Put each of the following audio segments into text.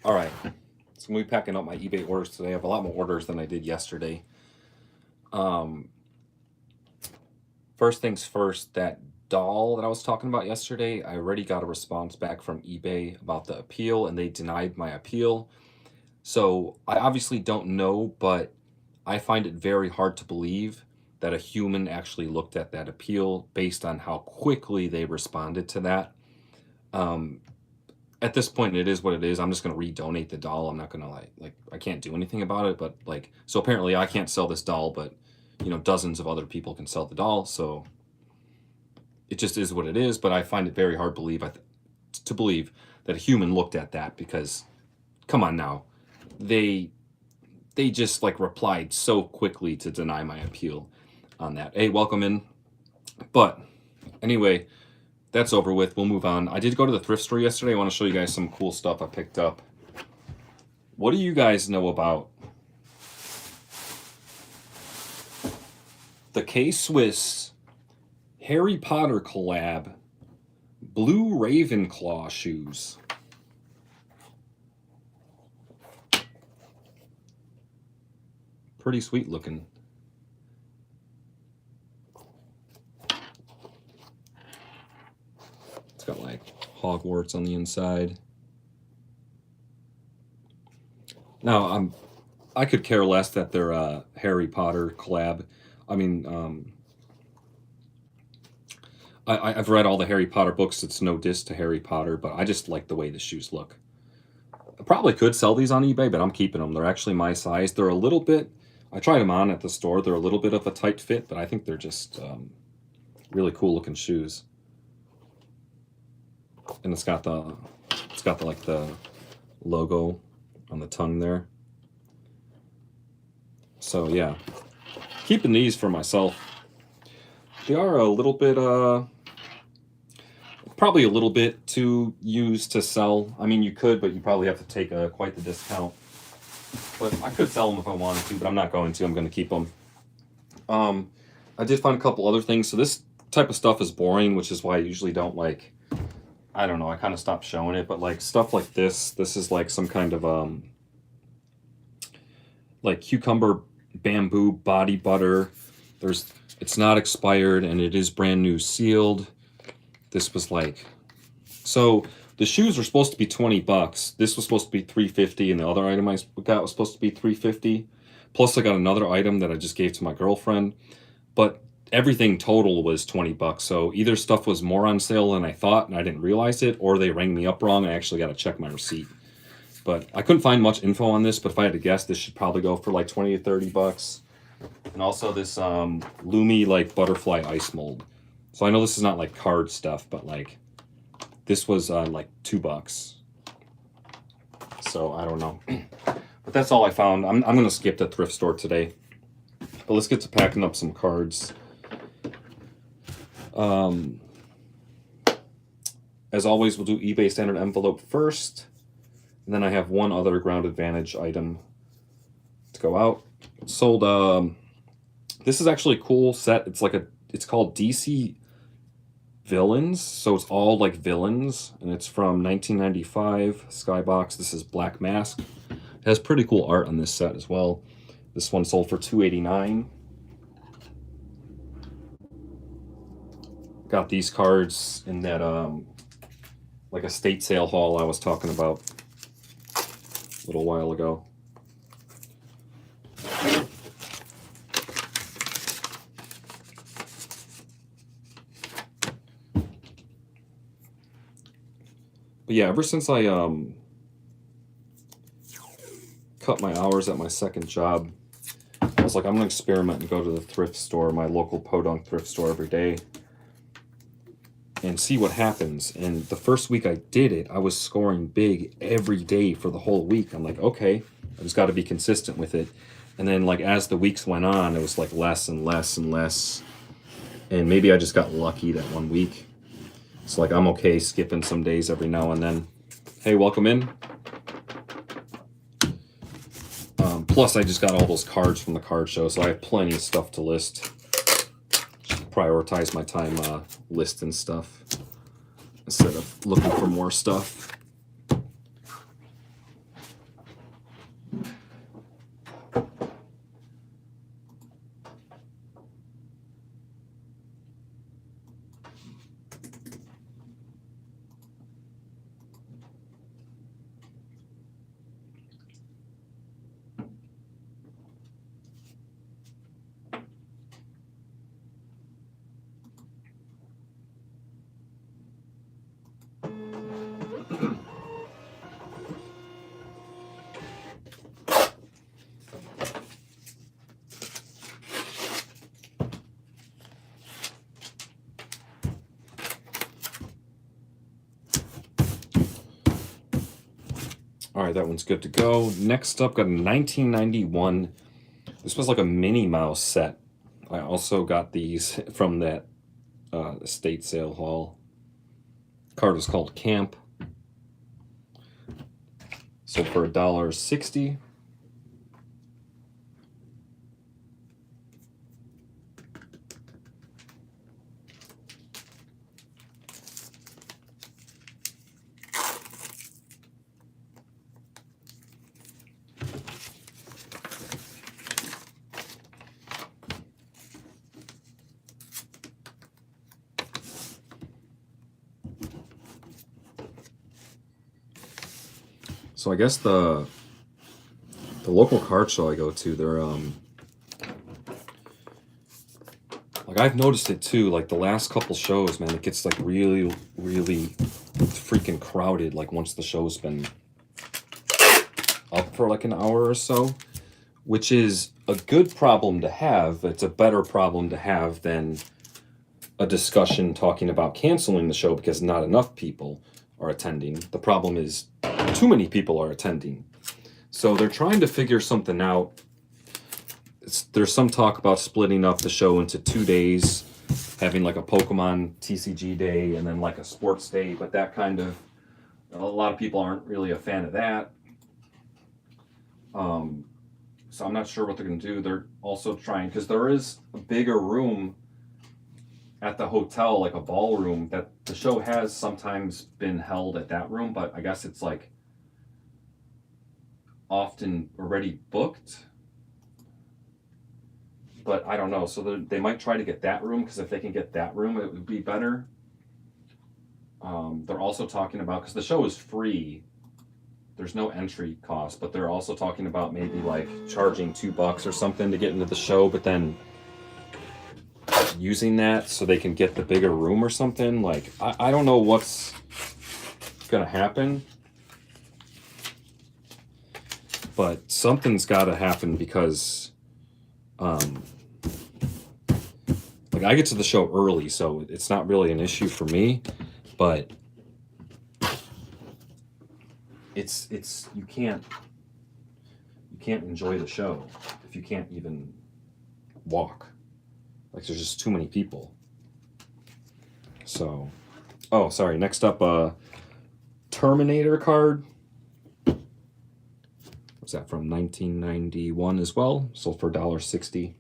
All right, so I'm gonna be packing up my eBay orders today. I have a lot more orders than I did yesterday. Um, First things first, that doll that I was talking about yesterday, I already got a response back from eBay about the appeal, and they denied my appeal. So I obviously don't know, but I find it very hard to believe that a human actually looked at that appeal based on how quickly they responded to that. Um, at this point, it is what it is. I'm just gonna redonate the doll. I'm not gonna like I can't do anything about it. But like, so apparently I can't sell this doll, but dozens of other people can sell the doll. So it just is what it is. But I find it very hard to believe that a human looked at that, because come on now, they they just like replied so quickly to deny my appeal on that. Hey, welcome in. But anyway, that's over with. We'll move on. I did go to the thrift store yesterday. I want to show you guys some cool stuff I picked up. What do you guys know about the K-Swiss Harry Potter collab blue Ravenclaw shoes? Pretty sweet looking. It's got like Hogwarts on the inside. Now, I could care less that they're a Harry Potter collab. I mean, I've read all the Harry Potter books. It's no diss to Harry Potter, but I just like the way the shoes look. I probably could sell these on eBay, but I'm keeping them. They're actually my size. They're a little bit, I tried them on at the store. They're a little bit of a tight fit, but I think they're just really cool looking shoes. And it's got the like the logo on the tongue there. So yeah, keeping these for myself. They are a little bit probably a little bit too used to sell. I mean, you could, but you probably have to take quite the discount. But I could sell them if I wanted to, but I'm not going to. I'm going to keep them. I did find a couple other things. So this type of stuff is boring, which is why I usually don't like, I don't know, I kind of stopped showing it. But like stuff like this is like some kind of like cucumber bamboo body butter. It's not expired, and it is brand new sealed. This was like, so the shoes were supposed to be $20. This was supposed to be $3.50, and the other item I got was supposed to be $3.50. Plus I got another item that I just gave to my girlfriend. But everything total was $20. So either stuff was more on sale than I thought and I didn't realize it, or they rang me up wrong. I actually got to check my receipt. But I couldn't find much info on this, but if I had to guess, this should probably go for like 20 to 30 bucks. And also this Lumi like butterfly ice mold. So I know this is not like card stuff, but like this was like $2. So I don't know. But that's all I found. I'm going to skip the thrift store today. But let's get to packing up some cards. As always, we'll do eBay standard envelope first. And then I have one other Ground Advantage item to go out. Sold, this is actually a cool set. It's called DC Villains. So it's all like villains. And it's from 1995, Skybox. This is Black Mask. It has pretty cool art on this set as well. This one sold for $2.89. Got these cards in that like estate sale haul I was talking about a little while ago. But yeah, ever since I cut my hours at my second job, I was like, I'm gonna experiment and go to the thrift store, my local podunk thrift store, every day and see what happens. And the first week I did it, I was scoring big every day for the whole week. I'm like, okay, I just got to be consistent with it. And then like as the weeks went on, it was like less and less and less. And maybe I just got lucky that one week. So like I'm okay skipping some days every now and then. Hey, welcome in. Plus I just got all those cards from the card show, so I have plenty of stuff to list. Prioritize my time listing stuff instead of looking for more stuff. All right, that one's good to go. Next up, got a 1991. This was like a Minnie Mouse set. I also got these from that estate sale haul. Card was called Camp. Sold for $1.60. So I guess the local card show I go to, they're like I've noticed it too. Like the last couple shows, man, it gets like really, really freaking crowded. Like once the show's been up for like an hour or so, which is a good problem to have. It's a better problem to have than a discussion talking about canceling the show because not enough people are attending. The problem is too many people are attending. So they're trying to figure something out. There's some talk about splitting up the show into 2 days, having like a Pokemon TCG day and then like a sports day, but that kind of, a lot of people aren't really a fan of that. So I'm not sure what they're going to do. They're also trying, because there is a bigger room at the hotel, like a ballroom, that the show has sometimes been held at that room, but I guess it's like often already booked. But I don't know. So they might try to get that room, because if they can get that room, it would be better. They're also talking about, because the show is free, there's no entry cost, but they're also talking about maybe like charging $2 or something to get into the show, but then using that so they can get the bigger room or something. Like, I don't know what's gonna happen, but something's gotta happen, because like I get to the show early, so it's not really an issue for me, but it's you can't enjoy the show if you can't even walk. Like there's just too many people. So, oh, sorry. Next up, Terminator card. What's that, from 1991 as well? Sold for $1.60.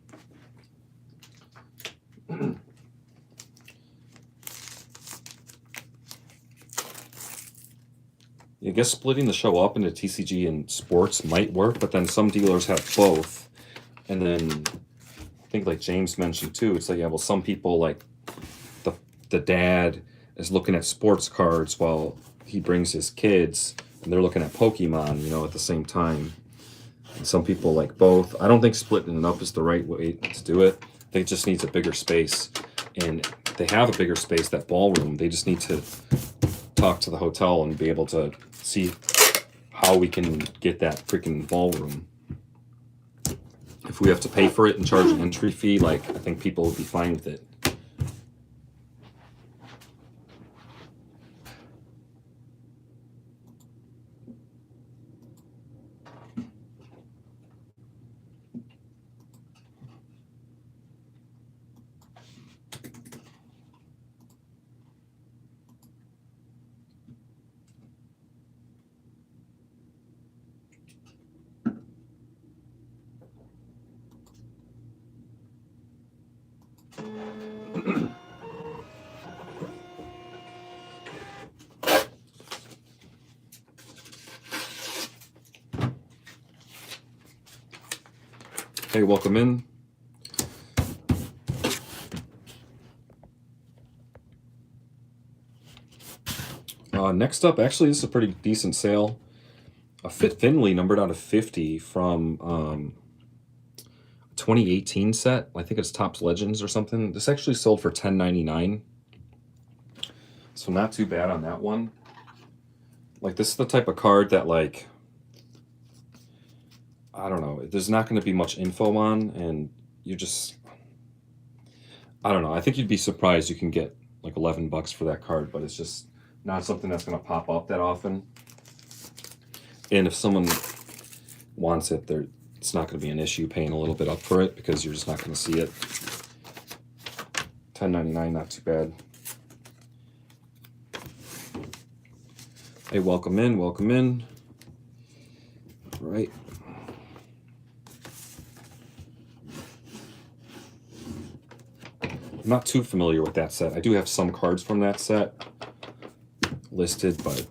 I guess splitting the show up into TCG and sports might work, but then some dealers have both. And then I think like James mentioned too, it's like, yeah, well, some people, like the dad is looking at sports cards while he brings his kids and they're looking at Pokemon, you know, at the same time. And some people like both. I don't think splitting it up is the right way to do it. They just needs a bigger space, and they have a bigger space, that ballroom. They just need to talk to the hotel and be able to see how we can get that freaking ballroom. If we have to pay for it and charge an entry fee, like, I think people would be fine with it. Hey, welcome in. Next up, actually, this is a pretty decent sale. A Fit Finley numbered out of 50 from 2018 set. I think it's Topps Legends or something. This actually sold for $10.99. So not too bad on that one. Like, this is the type of card that, like, I don't know, there's not going to be much info on, and you just, I don't know. I think you'd be surprised you can get like $11 for that card, but it's just not something that's going to pop up that often. And if someone wants it, it's not going to be an issue paying a little bit up for it because you're just not going to see it. $10.99, not too bad. Hey, welcome in, welcome in. All right. I'm not too familiar with that set. I do have some cards from that set listed, but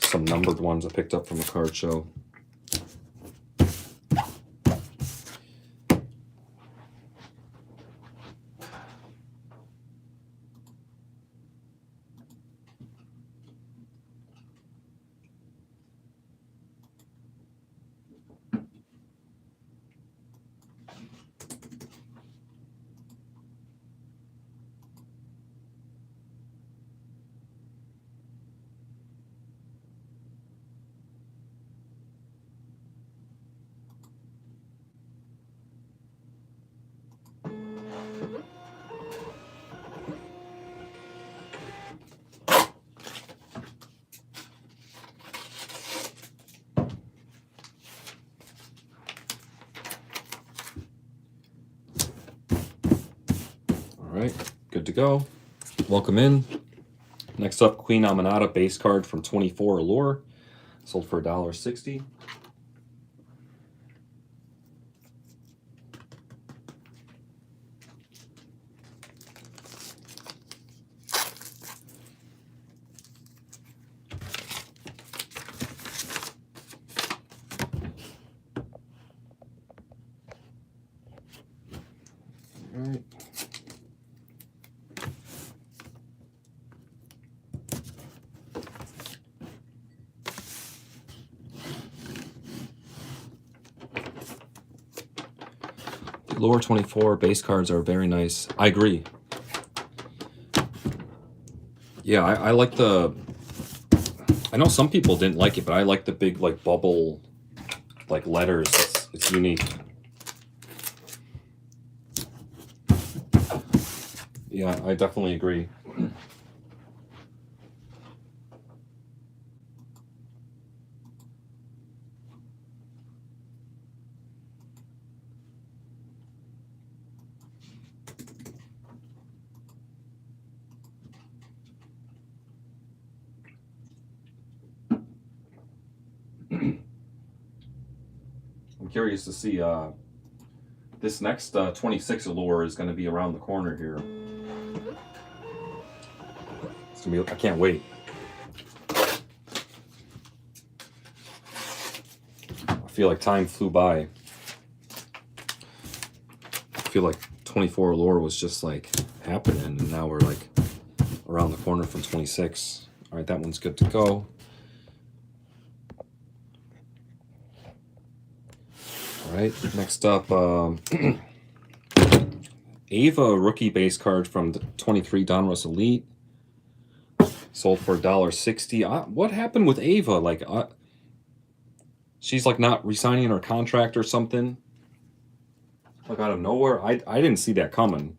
some numbered ones I picked up from a card show. All right, good to go. Welcome in. Next up, Queen Aminata base card from 24 Allure. Sold for $1.60. All right. Lower 24 base cards are very nice. I agree. Yeah, I like the... I know some people didn't like it, but I like the big like bubble like letters. It's unique. Yeah, I definitely agree. I'm curious to see this next 26 Allure is going to be around the corner here. It's gonna be, I can't wait. I feel like time flew by. I feel like 24 Allure was just like happening, and now we're like around the corner from 26. All right, that one's good to go. All right, next up, Ava rookie base card from the 23 Donruss Elite. Sold for $1.60. What happened with Ava? Like, she's like not re-signing her contract or something. Like out of nowhere. I didn't see that coming.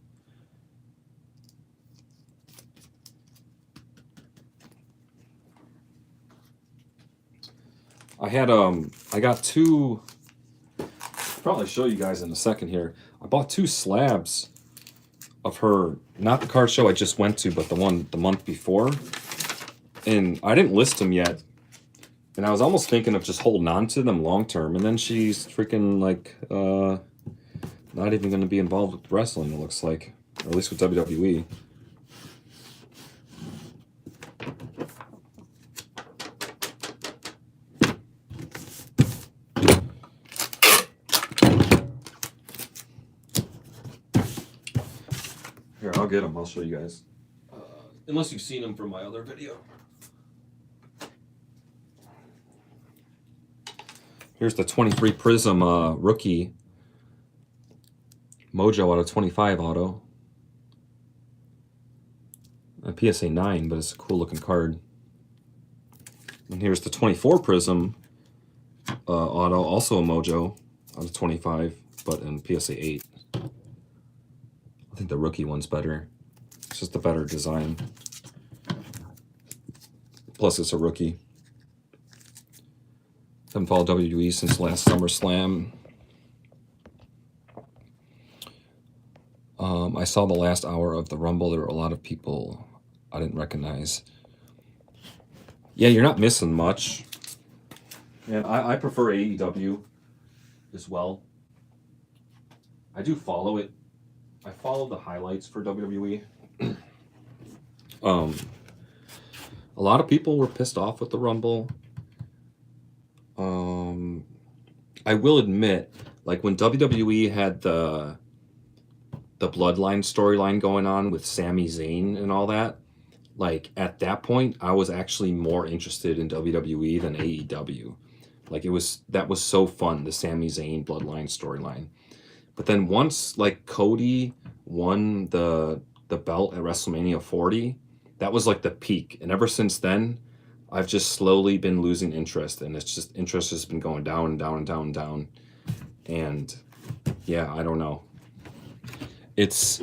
I had I got two. I'll probably show you guys in a second here. I bought two slabs of her, not the card show I just went to, but the one the month before. And I didn't list them yet. And I was almost thinking of just holding on to them long term. And then she's freaking like not even going to be involved with wrestling, it looks like. Or at least with WWE. Here, I'll get them. I'll show you guys. Unless you've seen them from my other video. Here's the 23 Prism rookie Mojo out of 25 auto. A PSA 9, but it's a cool looking card. And here's the 24 Prism auto, also a Mojo out of 25, but in PSA 8. I think the rookie one's better. It's just a better design. Plus, it's a rookie. Haven't followed WWE since last SummerSlam. I saw the last hour of the Rumble. There were a lot of people I didn't recognize. Yeah, you're not missing much. And I prefer AEW as well. I do follow it. I follow the highlights for WWE. A lot of people were pissed off with the Rumble. I will admit, like when WWE had the Bloodline storyline going on with Sami Zayn and all that, like at that point, I was actually more interested in WWE than AEW. Like that was so fun, the Sami Zayn Bloodline storyline. But then once like Cody won the belt at WrestleMania 40, that was like the peak. And ever since then, I've just slowly been losing interest, and it's just interest has been going down and down and down and down. And yeah, I don't know. It's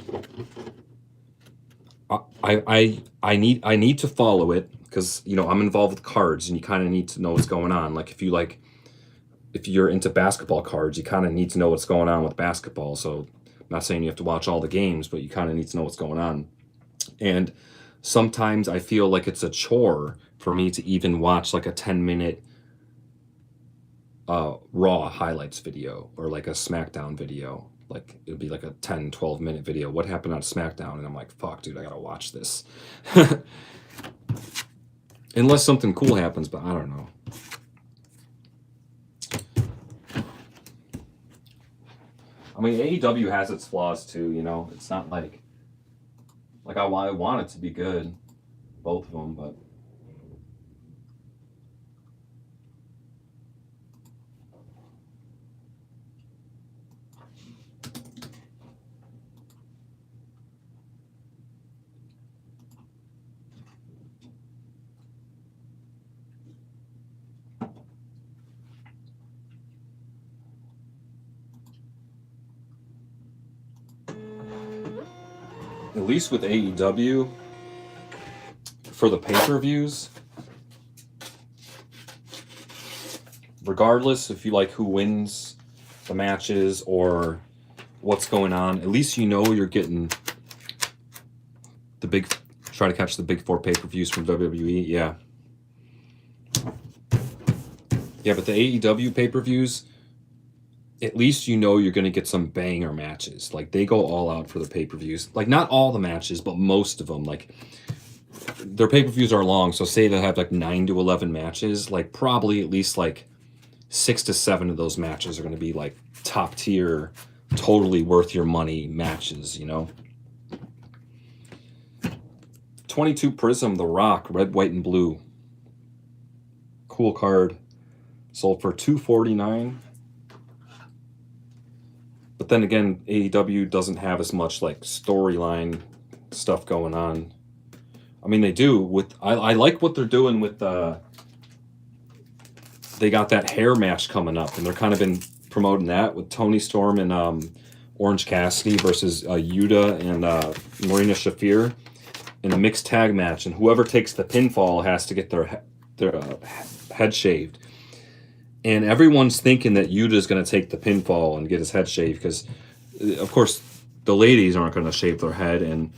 I need to follow it because I'm involved with cards, and you kind of need to know what's going on. Like if you're into basketball cards, you kind of need to know what's going on with basketball. So I'm not saying you have to watch all the games, but you kind of need to know what's going on. And sometimes I feel like it's a chore for me to even watch like a 10-minute Raw highlights video or like a SmackDown video. Like it would be like a 10, 12-minute video. What happened on SmackDown? And I'm like, fuck, dude, I gotta watch this. Unless something cool happens, but I don't know. I mean, AEW has its flaws too, It's not like I want it to be good, both of them, but at least with AEW, for the pay-per-views, regardless if you like who wins the matches or what's going on, at least you're getting try to catch the big four pay-per-views from WWE. Yeah, but the AEW pay-per-views, at least you're going to get some banger matches. Like they go all out for the pay-per-views. Like not all the matches, but most of them. Like their pay-per-views are long, so say they have like 9 to 11 matches, like probably at least like 6 to 7 of those matches are going to be like top tier, totally worth your money matches, 22 Prism, The Rock, red, white, and blue. Cool card. Sold for $249. But then again, AEW doesn't have as much like storyline stuff going on. I mean, they do I like what they're doing with they got that hair match coming up, and they're kind of been promoting that with Toni Storm and Orange Cassidy versus Yuta and Marina Shafir in a mixed tag match, and whoever takes the pinfall has to get their head shaved. And everyone's thinking that Yuta's going to take the pinfall and get his head shaved because, of course, the ladies aren't going to shave their head, and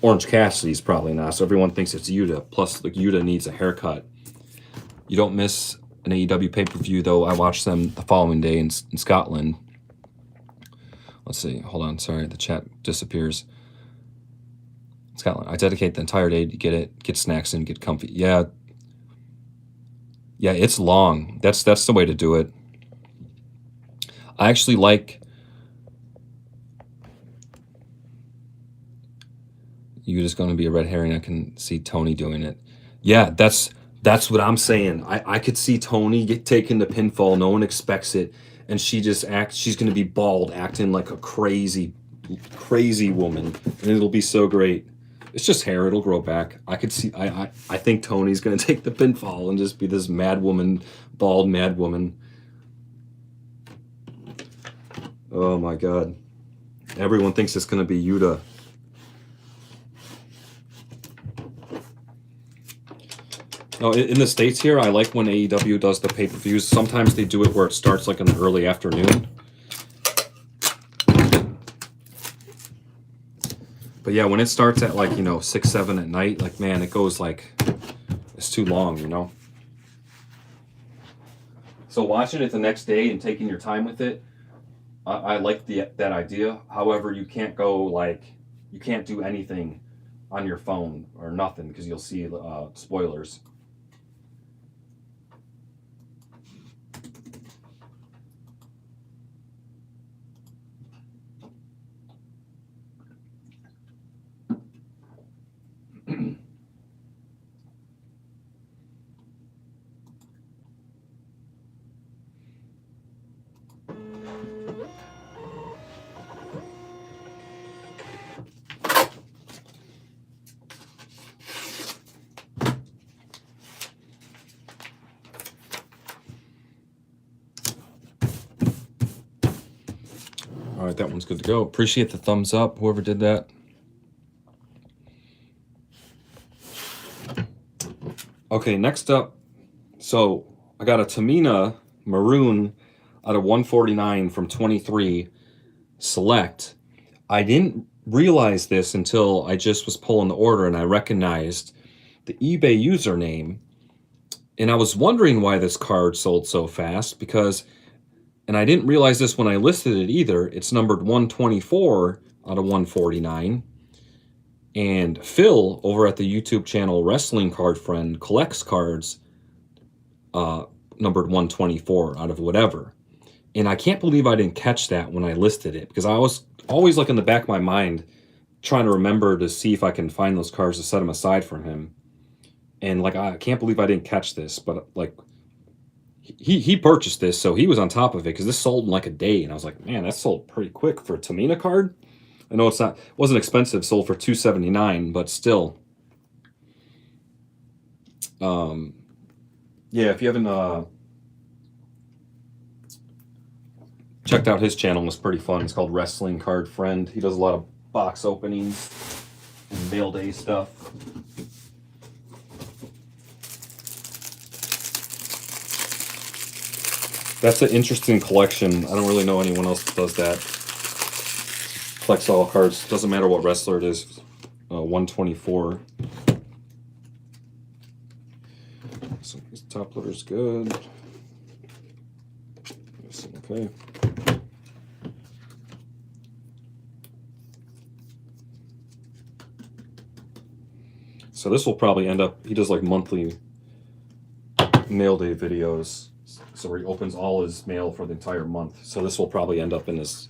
Orange Cassidy's probably not. So everyone thinks it's Yuta. Plus, like Yuta needs a haircut. You don't miss an AEW pay-per-view, though. I watched them the following day in Scotland. Let's see. Hold on. Sorry, the chat disappears. Scotland. I dedicate the entire day to get snacks in, get comfy. Yeah, it's long. That's the way to do it. I actually like you just going to be a red herring. I can see Tony doing it. Yeah, that's what I'm saying. I could see Tony taking the pinfall. No one expects it, and she's going to be bald, acting like a crazy woman, and it'll be so great. It's just hair. It'll grow back. I could see. I think Tony's going to take the pinfall and just be this mad woman, bald mad woman. Oh my God! Everyone thinks it's going to be Yuta. No, in the States here, I like when AEW does the pay-per-views. Sometimes they do it where it starts like in the early afternoon. But yeah, when it starts at like, 6, 7 at night, like, man, it goes like, it's too long, So watching it the next day and taking your time with it, I like that idea. However, you can't you can't do anything on your phone or nothing because you'll see spoilers. All right, that one's good to go. Appreciate the thumbs up, whoever did that. Okay, next up, so I got a Tamina Maroon out of 149 from 23 Select. I didn't realize this until I just was pulling the order and I recognized the eBay username. And I was wondering why this card sold so fast because, and I didn't realize this when I listed it either, it's numbered 124 out of 149. And Phil over at the YouTube channel Wrestling Card Friend collects cards numbered 124 out of whatever. And I can't believe I didn't catch that when I listed it because I was always like in the back of my mind trying to remember to see if I can find those cards to set them aside for him. And like I can't believe I didn't catch this, but like he purchased this, so he was on top of it because this sold in like a day, and I was like, man, that sold pretty quick for a Tamina card. I know it wasn't expensive, sold for $279, but still. Yeah, if you haven't checked out his channel, it's pretty fun. It's called Wrestling Card Friend. He does a lot of box openings and mail day stuff. That's an interesting collection. I don't really know anyone else that does that. Collects all cards. Doesn't matter what wrestler it is. 124. So his top loader's good. Okay. So this will probably end up, he does like monthly mail day videos. So where he opens all his mail for the entire month. So this will probably end up in his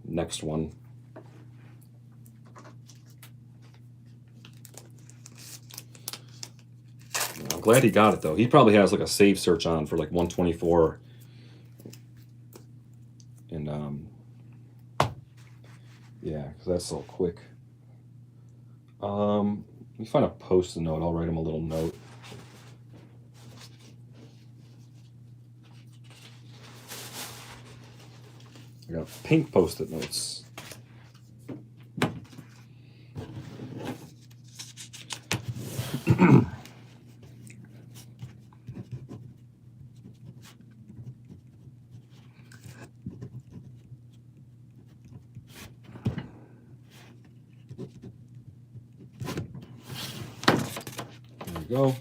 next one. I'm glad he got it though. He probably has like a save search on for like 124. And yeah, because that's so quick. Let me find a post-it note. I'll write him a little note. I got pink post-it notes. There we go.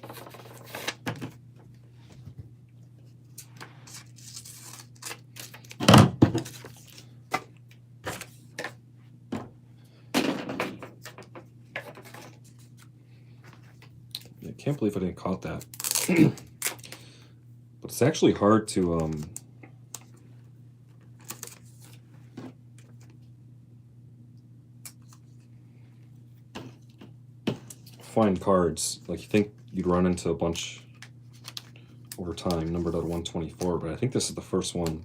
I can't believe I didn't caught that. But it's actually hard to find cards. Like you think you'd run into a bunch over time, numbered out of 124, but I think this is the first one.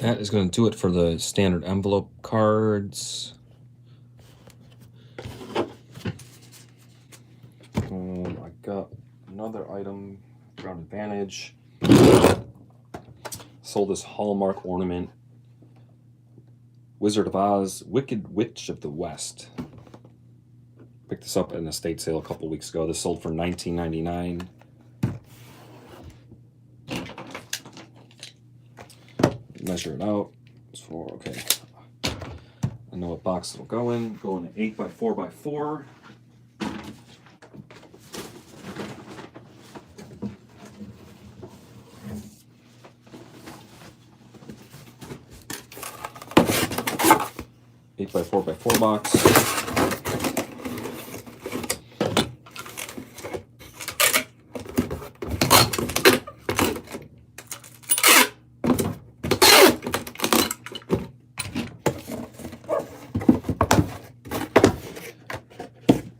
that is going to do it for the standard envelope cards. I got another item, Ground Advantage. Sold this Hallmark ornament. Wizard of Oz, Wicked Witch of the West. Picked this up in a estate sale a couple weeks ago. This sold for $19.99. Measure it out. It's for, okay. I know what box it'll go in. Go in an 8x4x4. By 4x4 box.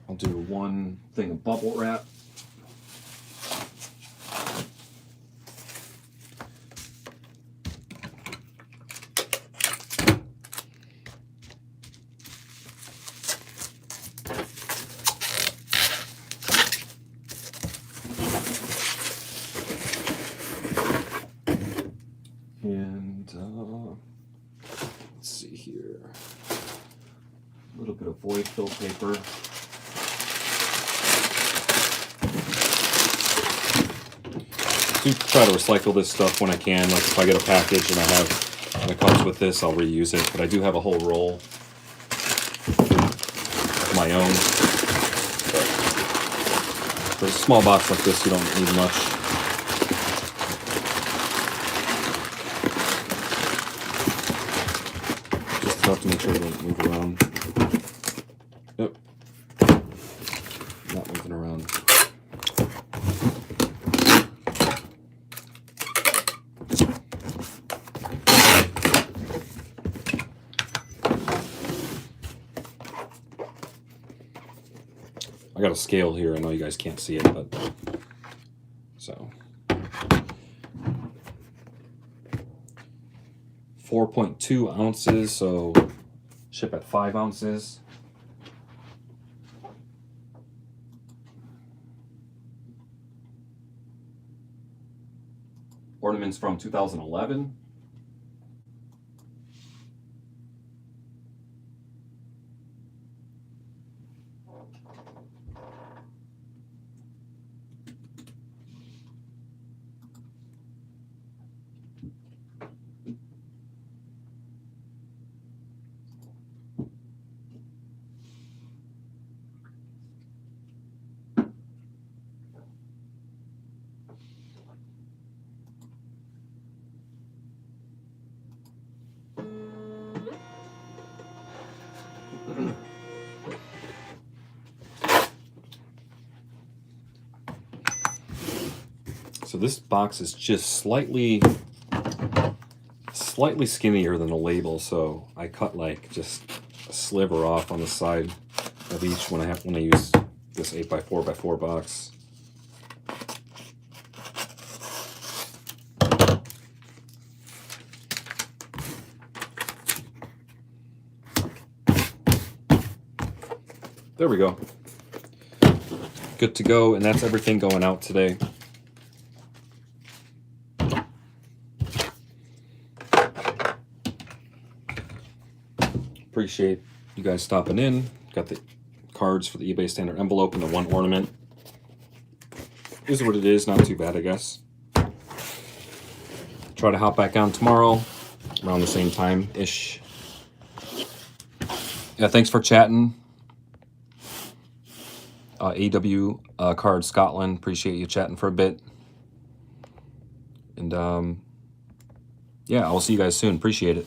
I'll do one thing of bubble wrap. And let's see here, a little bit of void fill paper. I do try to recycle this stuff when I can. Like if I get a package and it comes with this, I'll reuse it. But I do have a whole roll of my own. For a small box like this, you don't need much. To make sure it doesn't move around. Yep. Not moving around. I got a scale here. I know you guys can't see it, but so 4.2 ounces, so ship at 5 ounces. Ornaments from 2011. So this box is just slightly skinnier than the label, so I cut like just a sliver off on the side of each when I use this 8x4x4 box. There we go. Good to go, and that's everything going out today. Appreciate you guys stopping in. Got the cards for the eBay standard envelope and the one ornament. Is what it is, not too bad, I guess. Try to hop back on tomorrow around the same time-ish. Yeah, thanks for chatting. AW Card Scotland, appreciate you chatting for a bit. And yeah, I'll see you guys soon. Appreciate it.